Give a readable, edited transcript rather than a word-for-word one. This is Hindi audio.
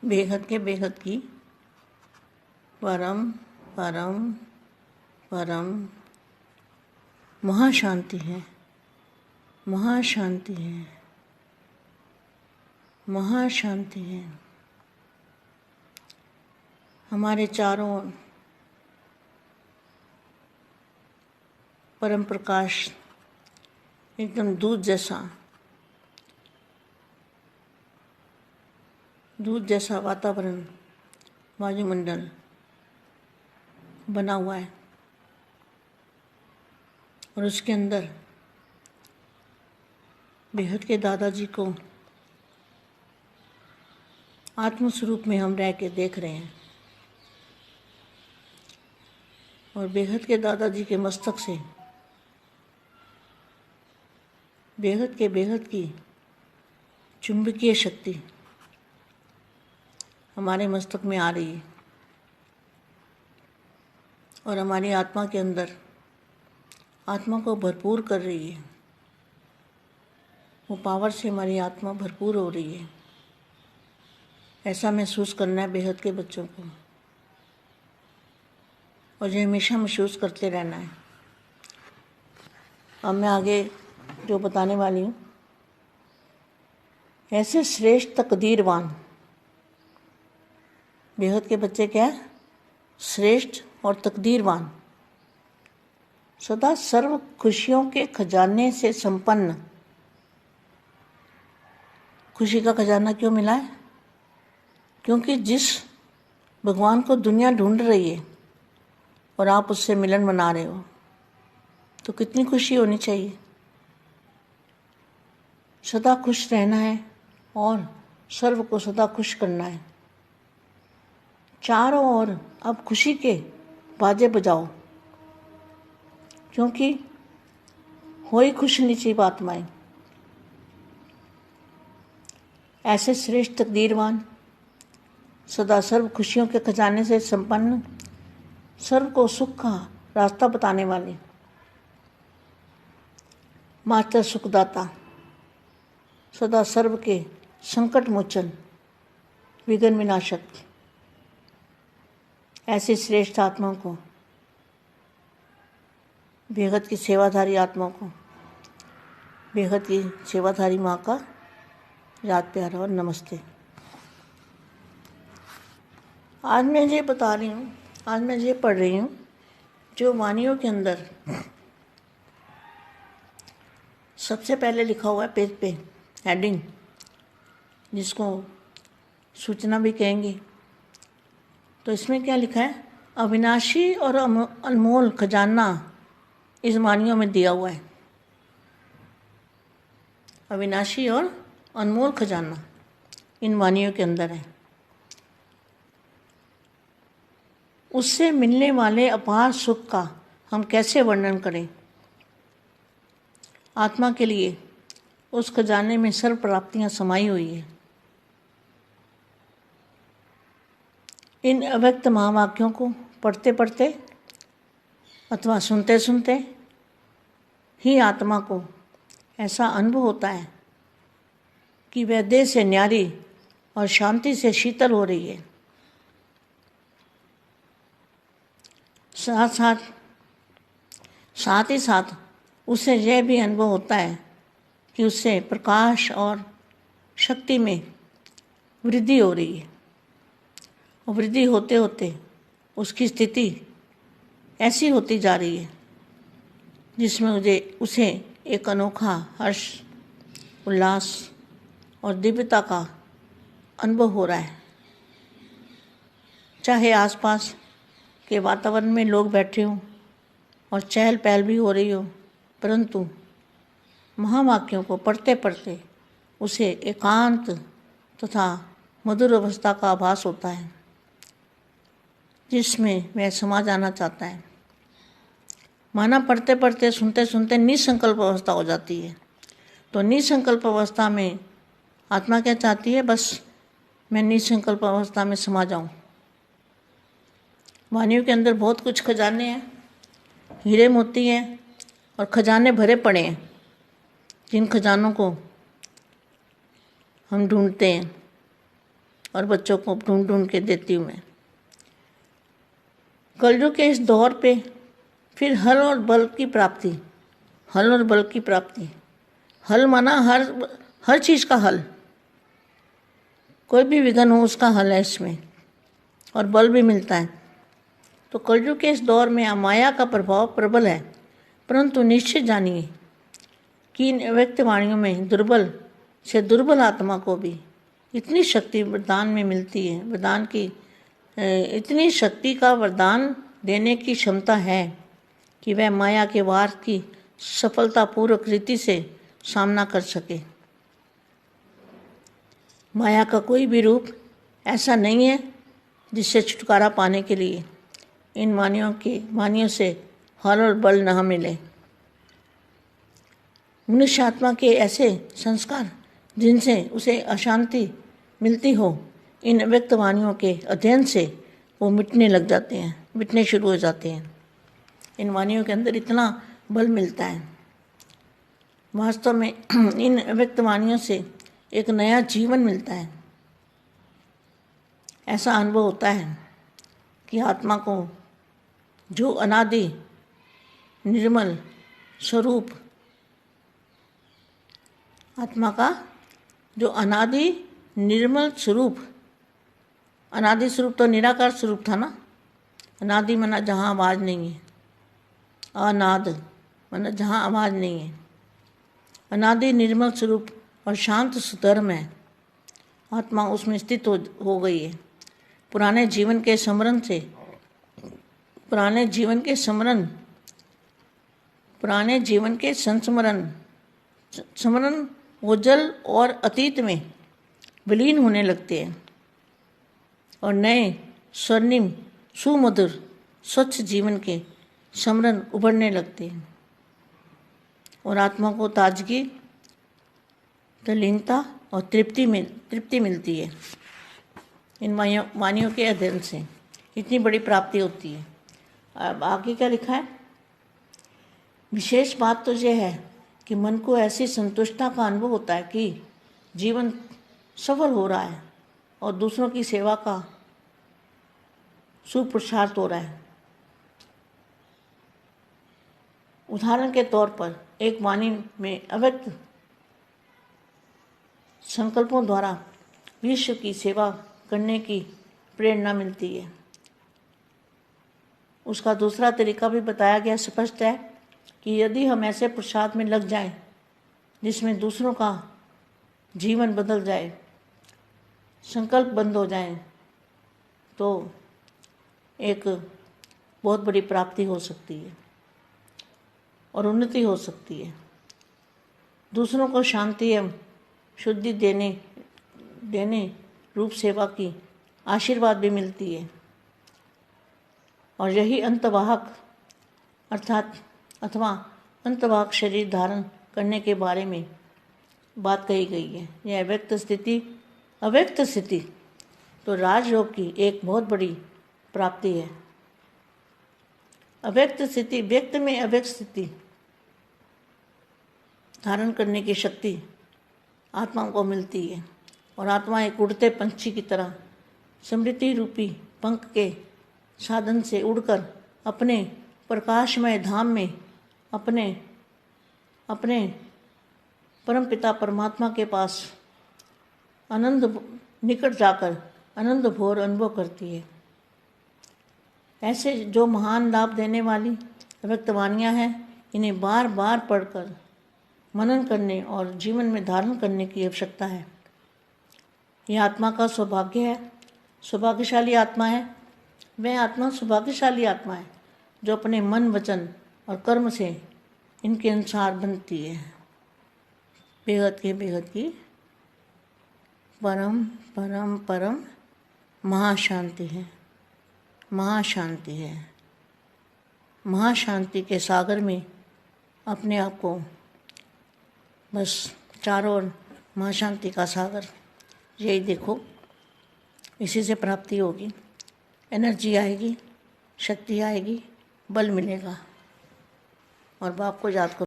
बेहद के बेहद की परम परम परम महाशांति है, महाशांति है, महाशांति है। हमारे चारों ओर परम प्रकाश एकदम दूध जैसा वातावरण, वायुमंडल बना हुआ है और उसके अंदर बेहद के दादाजी को आत्म स्वरूप में हम रह के देख रहे हैं और बेहद के दादाजी के मस्तक से बेहद की चुंबकीय शक्ति हमारे मस्तक में आ रही है और हमारी आत्मा के अंदर आत्मा को भरपूर कर रही है। वो पावर से हमारी आत्मा भरपूर हो रही है। ऐसा महसूस करना है बेहद के बच्चों को और ये हमेशा महसूस करते रहना है। अब मैं आगे जो बताने वाली हूँ, ऐसे श्रेष्ठ तकदीरवान बेहद के बच्चे क्या है? श्रेष्ठ और तकदीरवान, सदा सर्व खुशियों के खजाने से संपन्न। खुशी का खजाना क्यों मिला है? क्योंकि जिस भगवान को दुनिया ढूंढ रही है और आप उससे मिलन मना रहे हो, तो कितनी खुशी होनी चाहिए। सदा खुश रहना है और सर्व को सदा खुश करना है। चारों ओर अब खुशी के बाजे बजाओ, क्योंकि हो ही खुश नसीब आत्माएं। ऐसे श्रेष्ठ तकदीरवान, सदा सर्व खुशियों के खजाने से संपन्न, सर्व को सुख का रास्ता बताने वाले, मास्टर सुखदाता, सदा सर्व के संकट मोचन, विघ्न विनाशक, ऐसी श्रेष्ठ आत्माओं को, बेहद की सेवाधारी आत्माओं को, बेहद की सेवाधारी माँ का याद प्यार और नमस्ते। आज मैं ये बता रही हूँ, आज मैं ये पढ़ रही हूँ जो वाणियों के अंदर सबसे पहले लिखा हुआ है पेज पे, हेडिंग, जिसको सूचना भी कहेंगे। तो इसमें क्या लिखा है? अविनाशी और अनमोल खजाना इस वाणियों में दिया हुआ है। अविनाशी और अनमोल खजाना इन वाणियों के अंदर है। उससे मिलने वाले अपार सुख का हम कैसे वर्णन करें। आत्मा के लिए उस खजाने में सर्व प्राप्तियां समाई हुई है। इन अव्यक्त महावाक्यों को पढ़ते पढ़ते अथवा सुनते सुनते ही आत्मा को ऐसा अनुभव होता है कि वह देह से न्यारी और शांति से शीतल हो रही है। साथ ही साथ उसे यह भी अनुभव होता है कि उससे प्रकाश और शक्ति में वृद्धि हो रही है और वृद्धि होते होते उसकी स्थिति ऐसी होती जा रही है जिसमें उसे एक अनोखा हर्ष, उल्लास और दिव्यता का अनुभव हो रहा है। चाहे आसपास के वातावरण में लोग बैठे हों और चहल पहल भी हो रही हो, परंतु महावाक्यों को पढ़ते पढ़ते उसे एकांत तथा मधुर अवस्था का आभास होता है, जिसमें वह समा जाना चाहता है। माना पढ़ते पढ़ते सुनते सुनते निसंकल्प अवस्था हो जाती है। तो निसंकल्प अवस्था में आत्मा क्या चाहती है? बस मैं निसंकल्प अवस्था में समा जाऊं। वाणियों के अंदर बहुत कुछ खजाने हैं, हीरे मोती हैं और खजाने भरे पड़े हैं, जिन खजानों को हम ढूंढते हैं। और बच्चों को ढूंढ ढूंढ के देती हूँ मैं। कलयुग के इस दौर पे फिर हल और बल की प्राप्ति, हल और बल की प्राप्ति। हल माना हर चीज़ का हल, कोई भी विघ्न हो उसका हल है इसमें, और बल भी मिलता है। तो कलयुग के इस दौर में माया का प्रभाव प्रबल है, परंतु निश्चित जानिए कि इन व्यक्त वाणियों में दुर्बल से दुर्बल आत्मा को भी इतनी शक्ति वरदान में मिलती है, वरदान की इतनी शक्ति का वरदान देने की क्षमता है कि वह माया के वार की सफलतापूर्वक रीति से सामना कर सके। माया का कोई भी रूप ऐसा नहीं है जिससे छुटकारा पाने के लिए इन वाणियों से हल और बल न मिले। मनुष्य आत्मा के ऐसे संस्कार जिनसे उसे अशांति मिलती हो, इन अव्यक्त वाणियों के अध्ययन से वो मिटने लग जाते हैं, मिटने शुरू हो जाते हैं। इन वाणियों के अंदर इतना बल मिलता है। वास्तव में इन अव्यक्त वाणियों से एक नया जीवन मिलता है। ऐसा अनुभव होता है कि आत्मा को जो अनादि निर्मल स्वरूप, आत्मा का जो अनादि निर्मल स्वरूप, अनादि स्वरूप तो निराकार स्वरूप था ना। अनादि माना जहाँ आवाज़ नहीं है, अनाद माना जहाँ आवाज़ नहीं है। अनादि निर्मल स्वरूप और शांत सुधर्म है। आत्मा उसमें स्थित हो गई है। पुराने जीवन के स्मरण ओझल और अतीत में विलीन होने लगते हैं और नए स्वर्णिम सुमधुर स्वच्छ जीवन के स्मरण उभरने लगते हैं और आत्मा को ताजगी, तल्लीनता और तृप्ति मिलती है। इन वाणियों के अध्ययन से इतनी बड़ी प्राप्ति होती है। अब आगे क्या लिखा है? विशेष बात तो यह है कि मन को ऐसी संतुष्टता का अनुभव होता है कि जीवन सफल हो रहा है और दूसरों की सेवा का सुपुरुषार्थ हो रहा है। उदाहरण के तौर पर एक वाणी में अव्यक्त संकल्पों द्वारा विश्व की सेवा करने की प्रेरणा मिलती है। उसका दूसरा तरीका भी बताया गया। स्पष्ट है कि यदि हम ऐसे पुरुषार्थ में लग जाएं जिसमें दूसरों का जीवन बदल जाए, संकल्प बंद हो जाए, तो एक बहुत बड़ी प्राप्ति हो सकती है और उन्नति हो सकती है। दूसरों को शांति एवं शुद्धि देने रूप सेवा की आशीर्वाद भी मिलती है और यही अंतवाहक अथवा अंतवाहक शरीर धारण करने के बारे में बात कही गई है। यह अव्यक्त स्थिति तो राजयोग की एक बहुत बड़ी प्राप्ति है। अव्यक्त स्थिति, व्यक्त में अव्यक्त स्थिति धारण करने की शक्ति आत्मा को मिलती है और आत्मा एक उड़ते पंछी की तरह समृद्धि रूपी पंख के साधन से उड़कर अपने प्रकाशमय धाम में अपने परमपिता परमात्मा के पास निकट जाकर आनंद भोर अनुभव करती है। ऐसे जो महान लाभ देने वाली अव्यक्त वाणियाँ हैं, इन्हें बार बार पढ़कर मनन करने और जीवन में धारण करने की आवश्यकता है। यह आत्मा का सौभाग्य है, सौभाग्यशाली आत्मा है। वह आत्मा सौभाग्यशाली आत्मा है जो अपने मन, वचन और कर्म से इनके अनुसार बनती है। बेहद की परम परम परम महाशांति है, महाशांति है। महाशांति के सागर में अपने आप को बस चारों ओर महाशांति का सागर, यही देखो, इसी से प्राप्ति होगी, एनर्जी आएगी, शक्ति आएगी, बल मिलेगा। और बाप को याद करो।